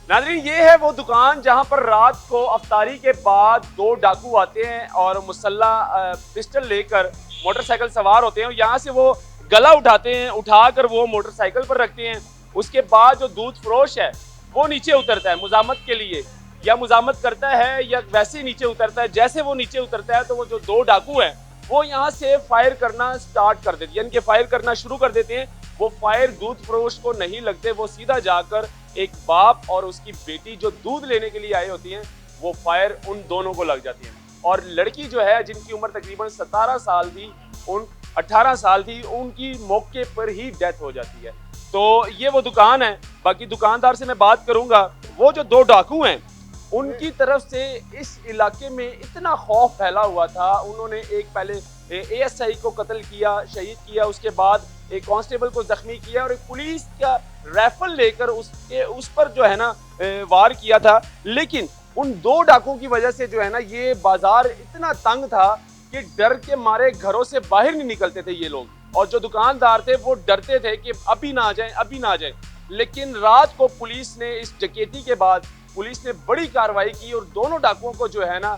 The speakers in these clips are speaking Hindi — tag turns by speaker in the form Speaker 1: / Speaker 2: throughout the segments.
Speaker 1: नाज़रीन, ये है वो दुकान जहां पर रात को अफ्तारी के बाद दो डाकू आते हैं और मुसल्ला पिस्टल लेकर मोटरसाइकिल सवार होते हैं। यहाँ से वो गला उठाते हैं, उठाकर वो मोटरसाइकिल पर रखते हैं। उसके बाद जो दूध फरोश है वो नीचे उतरता है मुजामत के लिए, या मुजामत करता है या वैसे ही नीचे उतरता है। जैसे वो नीचे उतरता है तो वो जो दो डाकू हैं वो यहाँ से फायर करना स्टार्ट कर देते हैं, यानी कि फायर करना शुरू कर देते हैं। वो फायर दूध फरोश को नहीं लगते, वो सीधा जाकर एक बाप और उसकी बेटी जो दूध लेने के लिए आई होती हैं वो फायर उन दोनों को लग जाती है। और लड़की जो है जिनकी उम्र तकरीबन 17 साल थी, उन 18 साल थी, उनकी मौके पर ही डेथ हो जाती है। तो ये वो दुकान है। बाकी दुकानदार से मैं बात करूंगा। वो जो दो डाकू हैं उनकी तरफ से इस इलाके में इतना खौफ फैला हुआ था। उन्होंने एक पहले एएसआई को कत्ल किया, शहीद किया, उसके बाद एक कांस्टेबल को जख्मी किया और एक पुलिस का राइफल लेकर उस पर जो है ना वार किया था। लेकिन उन दो डाकुओं की वजह से जो है ना ये बाजार इतना तंग था कि डर के मारे घरों से बाहर नहीं निकलते थे ये लोग। और जो दुकानदार थे वो डरते थे कि अभी ना आ जाए, अभी ना आ जाए। लेकिन रात को पुलिस ने इस डकैती के बाद पुलिस ने बड़ी कार्रवाई की और दोनों डाकुओं को जो है ना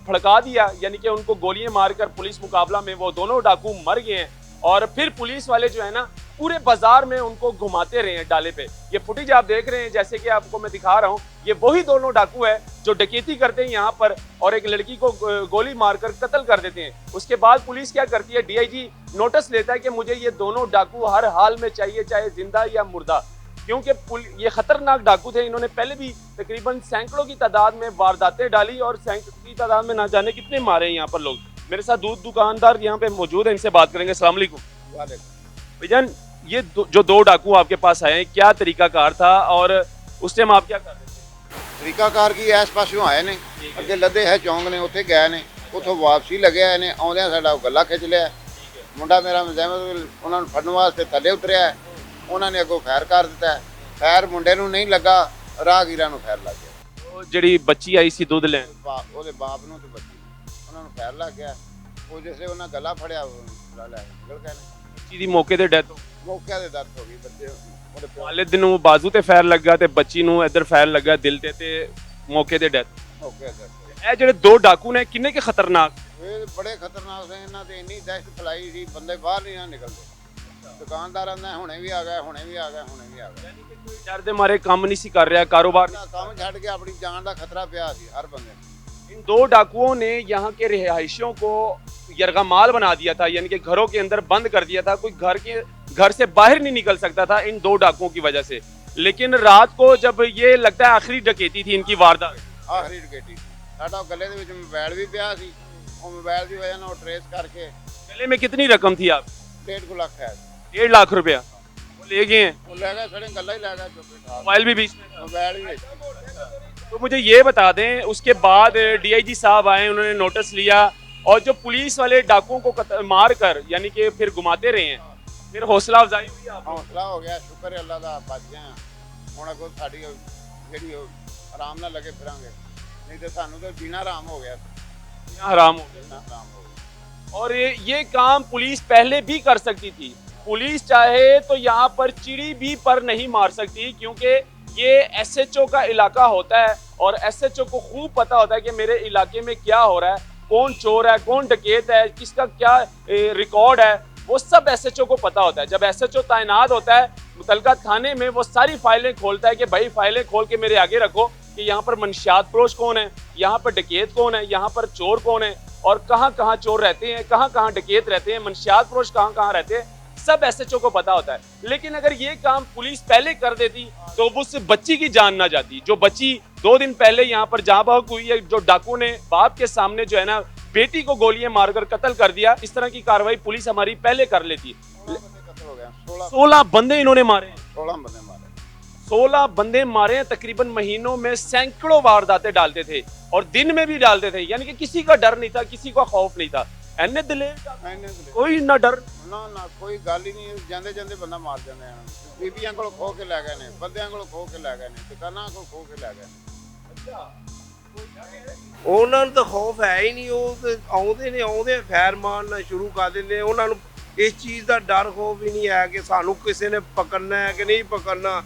Speaker 1: फड़का दिया, यानी कि उनको गोलियां मारकर पुलिस मुकाबला में वो दोनों डाकू मर गए हैं। और फिर पुलिस वाले जो है ना पूरे बाजार में उनको घुमाते रहे हैं डाले पे। ये फुटेज आप देख रहे हैं, जैसे कि आपको मैं दिखा रहा हूँ, ये वही दोनों डाकू है जो डकैती करते हैं यहाँ पर और एक लड़की को गोली मारकर कत्ल कर देते हैं। उसके बाद पुलिस क्या करती है, डीआईजी नोटिस लेता है कि मुझे ये दोनों डाकू हर हाल में चाहिए, चाहे जिंदा या मुर्दा, क्योंकि ये खतरनाक डाकू थे। इन्होंने पहले भी तकरीबन सैकड़ों की तादाद में वारदातें डाली और सैकड़ों की तादाद में ना जाने कितने मारे हैं यहाँ पर लोग। मेरे साथ दूध दुकानदार यहाँ पे मौजूद है, इनसे बात करेंगे। अस्सलाम वालेकुम। भाईजान, ये जो दो डाकू आपके पास आए हैं, क्या तरीकाकार था और उस टाइम आप क्या कर रहे थे?
Speaker 2: तरीकाकार की इस पासों आए ने, अगे लदे है चौंक ने, उत्थे गए ने, उतों वापसी लगे आए ने, आउंदियां साडा गला खिंच लिया। मुंडा मेरा मुजाहिद उन्होंने फड़न वास्ते थले उतरिया, उन्होंने अगों फैर कर दिता। फैर मुंडे नूं नहीं लगा, राहगीरां नूं फैर लग गया।
Speaker 1: जिहड़ी बच्ची आई सी दुध लैण,
Speaker 2: ਉਹਦੇ ਬਾਪ ਨੂੰ ਤੇ ਬੱਚੀ ਉਹਨਾਂ ਨੂੰ ਫੈਰ ਲੱਗ ਗਿਆ। ਉਹ ਜਿਸੇ ਉਹਨਾਂ ਗਲਾ ਫੜਿਆ ਲੈ ਨਿਕਲ ਗਏ ਨੇ।
Speaker 1: ਬੱਚੀ ਦੀ ਮੌਕੇ ਤੇ ਡੈਥ ਹੋ ਗਈ।
Speaker 2: ਮੌਕੇ ਤੇ ਦਰਦ ਹੋ ਗਈ। ਬੱਚੇ ਉਹਦੇ
Speaker 1: ਵਾਲਿਦ ਨੂੰ ਬਾਜ਼ੂ ਤੇ ਫੈਰ ਲੱਗਾ ਤੇ ਬੱਚੀ ਨੂੰ ਇੱਧਰ ਫੈਰ ਲੱਗਾ ਦਿਲ ਤੇ ਮੌਕੇ ਤੇ ਡੈਥ।
Speaker 2: ਮੌਕੇ ਤੇ
Speaker 1: ਇਹ ਜਿਹੜੇ ਦੋ ਡਾਕੂ ਨੇ ਕਿੰਨੇ ਕਿ ਖਤਰਨਾਕ?
Speaker 2: ਇਹ ਬੜੇ ਖਤਰਨਾਕ ਸੀ। ਇਹਨਾਂ ਤੇ ਇੰਨੀ ਦਹਿਸ਼ਤ ਫੈਲਾਈ ਸੀ, ਬੰਦੇ ਬਾਹਰ ਨਹੀਂ ਨਿਕਲਦੇ। ਦੁਕਾਨਦਾਰਾਂ ਨੇ ਹੁਣੇ ਵੀ ਆ ਗਏ, ਹੁਣੇ ਵੀ ਆ ਗਏ, ਹੁਣੇ ਵੀ ਆ ਗਏ।
Speaker 1: डर दे मारे काम नहीं सी कर रहा, कारोबार
Speaker 2: काम छड़ के अपनी जान का खतरा पिया सी हर बंदे।
Speaker 1: इन दो डाकुओं ने यहाँ के रिहायशियों को यरगमाल बना दिया था, यानी कि घरों के अंदर बंद कर दिया था। कोई घर से बाहर नहीं निकल सकता था इन दो डाकुओं की वजह से। लेकिन रात को जब ये लगता है आखिरी डकैती थी इनकी वारदात,
Speaker 2: आखिरी डकैती साडा गले दे विच मोबाइल भी पिया सी। और मोबाइल की वजह से ट्रेस करके
Speaker 1: गले में कितनी रकम थी आप?
Speaker 2: 1.5 लाख है।
Speaker 1: 1.5 लाख रुपया वो ले गए हैं।
Speaker 2: वो ले गए, साढ़े गला ही ले गए।
Speaker 1: मोबाइल भी बीच में,
Speaker 2: मोबाइल भी।
Speaker 1: तो मुझे ये बता दें, उसके बाद डीआईजी साहब आए, उन्होंने नोटिस लिया और जो पुलिस वाले डाकुओं को मार कर यानी कि फिर घुमाते रहे हैं, फिर हौसला अफजाई हुई?
Speaker 2: हौसला हो गया, शुक्र है अल्लाह दा बच गए हैं। हुण अगों साडी जेहड़ी आराम नाल लगे फिरांगे, नहीं तो सानू तो जीना आराम हो गया।
Speaker 1: हराम हो गया।
Speaker 2: आराम हो गया।
Speaker 1: और ये काम पुलिस पहले भी कर सकती थी। पुलिस चाहे तो यहाँ पर चिड़ी भी पर नहीं मार सकती, क्योंकि ये एसएचओ का इलाका होता है और एसएचओ को खूब पता होता है कि मेरे इलाके में क्या हो रहा है, कौन चोर है, कौन डकैत है, किसका क्या रिकॉर्ड है, वो सब एसएचओ को पता होता है। जब एसएचओ तैनात होता है मुतलका थाने में, वो सारी फाइलें खोलता है कि भाई फाइलें खोल के मेरे आगे रखो कि यहाँ पर मंशियात फरोश कौन है, यहाँ पर डकैत कौन है, यहाँ पर चोर कौन है और कहाँ कहाँ चोर रहते हैं, कहाँ कहाँ डकैत रहते हैं, मंशियात फरोश कहाँ कहाँ रहते हैं, सब एसएचओ को पता होता है। लेकिन अगर ये काम पुलिस पहले कर देती तो उस बच्ची की जान ना जाती। जो बच्ची 2 दिन पहले यहाँ पर जहाँ बहक हुई है, जो डाकू ने बाप के सामने जो है ना बेटी को गोलियां मारकर कत्ल कर दिया, इस तरह की कार्रवाई पुलिस हमारी पहले कर लेती। 16 बंदे इन्होंने मारे, 16 बंदे मारे हैं। तकरीबन महीनों में सैकड़ों वारदातें डालते थे और दिन में भी डालते थे, यानी कि किसी का डर नहीं था, किसी का खौफ नहीं था। एने दिले कोई ना डर
Speaker 2: ना कोई गल ही नहीं। जांदे जांदे बंदा मार जांदे हैं। बीबियां कोल खो के लै गए ने, बंदियां कोल खो के लै गए ने, दुकानां कोल खो के लै गए ने।
Speaker 3: ਉਹਨਾਂ ਨੂੰ ਤਾਂ ਖੌਫ ਹੈ ਹੀ ਨਹੀਂ। ਉਹ ਤੇ ਆਉਂਦੇ ਫੈਰ ਮਾਰਨਾ ਸ਼ੁਰੂ ਕਰ ਦਿੰਦੇ। ਉਹਨਾਂ ਨੂੰ ਇਸ ਚੀਜ਼ ਦਾ ਡਰ ਖੌਫ ਹੀ ਨਹੀਂ ਹੈ ਕਿ ਸਾਨੂੰ ਕਿਸੇ ਨੇ ਪਕੜਨਾ ਹੈ ਕਿ ਨਹੀਂ ਪਕੜਨਾ।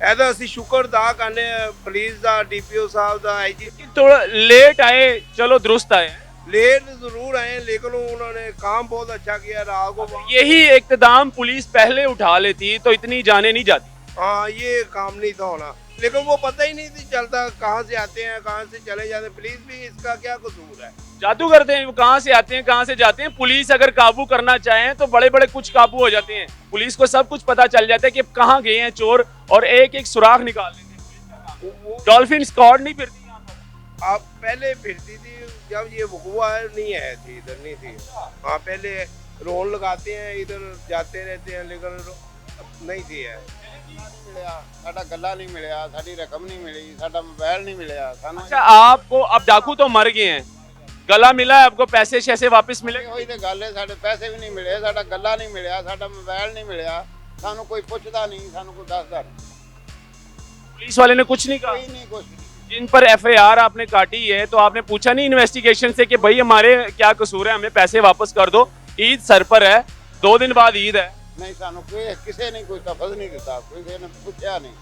Speaker 3: ਇਹਦਾ ਅਸੀਂ ਸ਼ੁਕਰ ਅਦਾ ਕਰਨੇ ਆ ਪੁਲਿਸ ਦਾ, ਡੀਪੀਓ ਸਾਹਿਬ ਦਾ, ਆਈਜੀ।
Speaker 1: थोड़ा लेट आए, चलो दुरुस्त आए।
Speaker 3: लेट जरूर आए लेकिन उन्होंने काम बहुत अच्छा किया रात को।
Speaker 1: यही इक़्तिदाम पुलिस पहले उठा लेती तो इतनी जाने नहीं जाती।
Speaker 3: हाँ, ये काम नहीं था होना, लेकिन वो पता ही नहीं थी चलता कहाँ से आते हैं कहाँ से चले जाते हैं। पुलिस भी इसका क्या कसूर है?
Speaker 1: जादू करते हैं, वो कहाँ से आते हैं कहाँ से जाते हैं। पुलिस अगर काबू करना चाहें तो बड़े बड़े कुछ काबू हो जाते हैं। पुलिस को सब कुछ पता चल जाता है कि कहाँ गए हैं चोर, और एक एक सुराख निकाल लेते हैं। डॉल्फिन स्क्वाड नहीं फिरती यहाँ पर।
Speaker 3: आप पहले फिरती थी जब ये हुआ नहीं है थी, इधर नहीं थी। हाँ, पहले रोल लगाते हैं, इधर जाते रहते हैं, लेकिन नहीं थी है।
Speaker 2: ਮਿਲਿਆ ਸਾਡਾ ਗੱਲਾ ਨਹੀਂ ਮਿਲਿਆ, ਸਾਡੀ ਰਕਮ ਨਹੀਂ ਮਿਲੀ, ਸਾਡਾ ਮੋਬਾਈਲ ਨਹੀਂ ਮਿਲਿਆ ਸਾਨੂੰ।
Speaker 1: अच्छा, आपको अब डाकू तो मर गए हैं, गला मिला है आपको, पैसे शैसे वापस मिले?
Speaker 2: ਉਹੀ ਤੇ ਗੱਲ ਹੈ, ਸਾਡੇ ਪੈਸੇ ਵੀ ਨਹੀਂ ਮਿਲੇ, ਸਾਡਾ ਗੱਲਾ ਨਹੀਂ ਮਿਲਿਆ, ਸਾਡਾ ਮੋਬਾਈਲ ਨਹੀਂ ਮਿਲਿਆ, ਸਾਨੂੰ ਕੋਈ ਪੁੱਛਦਾ ਨਹੀਂ, ਸਾਨੂੰ ਕੋਈ ਦੱਸਦਾ ਨਹੀਂ,
Speaker 1: पुलिस वाले ने कुछ नहीं कहा?
Speaker 2: ਕੋਈ ਨਹੀਂ ਕੁਛ ਨਹੀਂ।
Speaker 1: जिन पर एफआईआर आपने काटी है तो आपने पूछा नहीं इन्वेस्टिगेशन से कि भाई हमारे क्या कसूर है, हमें पैसे वापस कर दो, ईद सर पर है, 2 दिन बाद ईद है।
Speaker 2: ਨਹੀਂ ਸਾਨੂੰ ਕੋਈ ਕਿਸੇ ਨੇ ਕੋਈ ਤਫਜ਼ ਨਹੀਂ ਦਿੱਤਾ, ਕਿਸੇ ਨੇ ਪੁੱਛਿਆ ਨਹੀਂ,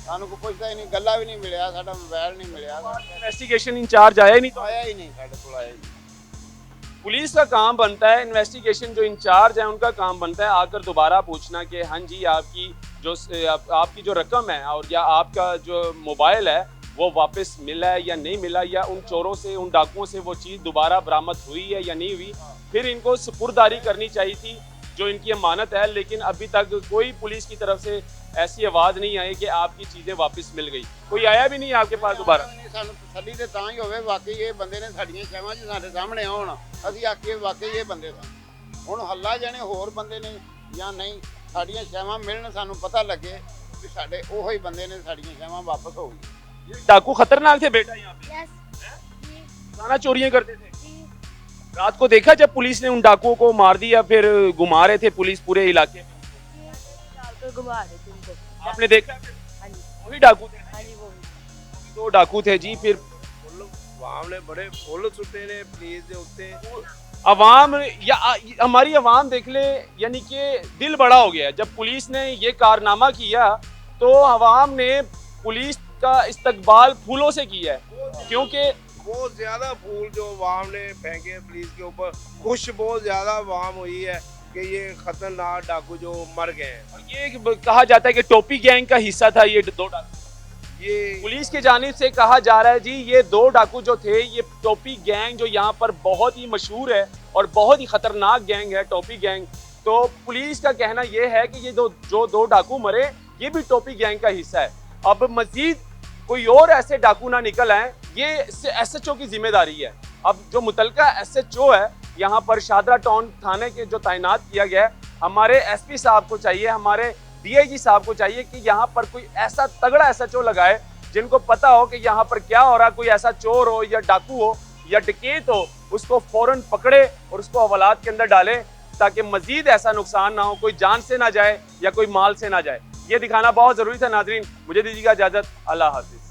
Speaker 2: ਸਾਨੂੰ ਕੋਈ ਪੁੱਛਦਾ ਹੀ ਨਹੀਂ, ਗੱਲਾ ਵੀ ਨਹੀਂ ਮਿਲਿਆ, ਸਾਡਾ ਮੋਬਾਈਲ ਨਹੀਂ ਮਿਲਿਆ,
Speaker 1: इन्वेस्टिगेशन इंचार्ज आया ही नहीं तो
Speaker 2: ਆਇਆ ਹੀ ਨਹੀਂ ਸਾਡੇ ਕੋਲ, ਆਇਆ ਹੀ ਨਹੀਂ।
Speaker 1: पुलिस का काम बनता है, इन्वेस्टिगेशन जो इंचार्ज है उनका काम बनता है आकर दोबारा पूछना कि हाँ जी आपकी जो रकम है और या आपका जो मोबाइल है वो वापस मिला है या नहीं मिला, या उन चोरों से, उन डाकुओं से वो चीज़ दोबारा बरामद हुई है या नहीं हुई। फिर इनको सुपुर्दारी करनी चाहिए थी जो इनकी अमानत है, लेकिन अभी तक कोई पुलिस की तरफ से ऐसी आवाज़ नहीं आई कि आपकी चीज़ें वापस मिल गई। कोई आया भी नहीं आपके पास दोबारा?
Speaker 2: ਨਹੀਂ, ਸਾਨੂੰ ਤਸੱਲੀ ਤੇ ਤਾਂ ਹੀ ਹੋਵੇ ਵਾਕਈ ਇਹ ਬੰਦੇ ਨੇ ਸਾਡੀਆਂ ਸ਼ੈਵਾਂ 'ਚ ਸਾਡੇ ਸਾਹਮਣੇ ਆਉਣ, ਅਸੀਂ ਆਖੀਏ ਵਾਕਈ ਇਹ ਬੰਦੇ ਸਨ। ਹੁਣ ਹੱਲਾ ਜਾਣੇ ਹੋਰ ਬੰਦੇ ਨੇ ਜਾਂ ਨਹੀਂ, ਸਾਡੀਆਂ ਸ਼ੈਵਾਂ ਮਿਲਣ, ਸਾਨੂੰ ਪਤਾ ਲੱਗੇ ਵੀ ਸਾਡੇ ਉਹੋ ਹੀ ਬੰਦੇ ਨੇ, ਸਾਡੀਆਂ ਸ਼ੈਵਾਂ ਵਾਪਸ ਹੋ ਗਈ।
Speaker 1: डाकू खतरनाक थे बेटा यहाँ पे?
Speaker 4: यस जी
Speaker 1: रोजाना चोरियां करते थे?
Speaker 4: जी
Speaker 1: रात को देखा जब पुलिस ने उन डाकुओं को मार दिया, फिर घुमा रहे थे पुलिस पूरे इलाके में,
Speaker 4: डालकर घुमा रहे थे उनको।
Speaker 1: आपने देखा?
Speaker 4: हाँ जी
Speaker 1: वही डाकू थे?
Speaker 4: हाँ जी वो भी।
Speaker 1: 2 डाकू थे जी। फिर
Speaker 3: वाम ने बड़े फुल सुटे ने पुलिस के उत्ते।
Speaker 1: अवाम या हमारी अवाम देख ले, यानी कि दिल बड़ा हो गया। जब पुलिस ने ये कारनामा किया तो अवाम ने पुलिस का इस्तकबाल फूलों से किया है, क्योंकि
Speaker 3: बहुत ज्यादा फूल जो वाम ने फेंके पुलिस के ऊपर, खुश बहुत ज्यादा वाम हुई है कि ये खतरनाक डाकू जो मर गए हैं।
Speaker 1: ये कहा जाता है कि टोपी गैंग का हिस्सा था ये 2 डाकू।
Speaker 3: ये
Speaker 1: पुलिस की जानिब से कहा जा रहा है जी, ये 2 डाकू जो थे, ये टोपी गैंग जो यहाँ पर बहुत ही मशहूर है और बहुत ही खतरनाक गैंग है, टोपी गैंग। तो पुलिस का कहना ये है कि ये जो 2 डाकू मरे, ये भी टोपी गैंग का हिस्सा है। अब मजीद कोई और ऐसे डाकू ना निकल आए, ये SHO की जिम्मेदारी है। अब जो मुतलका SHO है यहाँ पर शादरा टाउन थाने के जो तैनात किया गया है, हमारे SP साहब को चाहिए, हमारे DIG साहब को चाहिए कि यहाँ पर कोई ऐसा तगड़ा SHO लगाए जिनको पता हो कि यहाँ पर क्या हो रहा, कोई ऐसा चोर हो या डाकू हो या डकैत हो, उसको फौरन पकड़े और उसको हवालात के अंदर डाले, ताकि मजीद ऐसा नुकसान ना हो, कोई जान से ना जाए या कोई माल से ना जाए। ये दिखाना बहुत ज़रूरी था। नाजरीन, मुझे दीजिएगा इजाज़त, अल्लाह हाफिज़।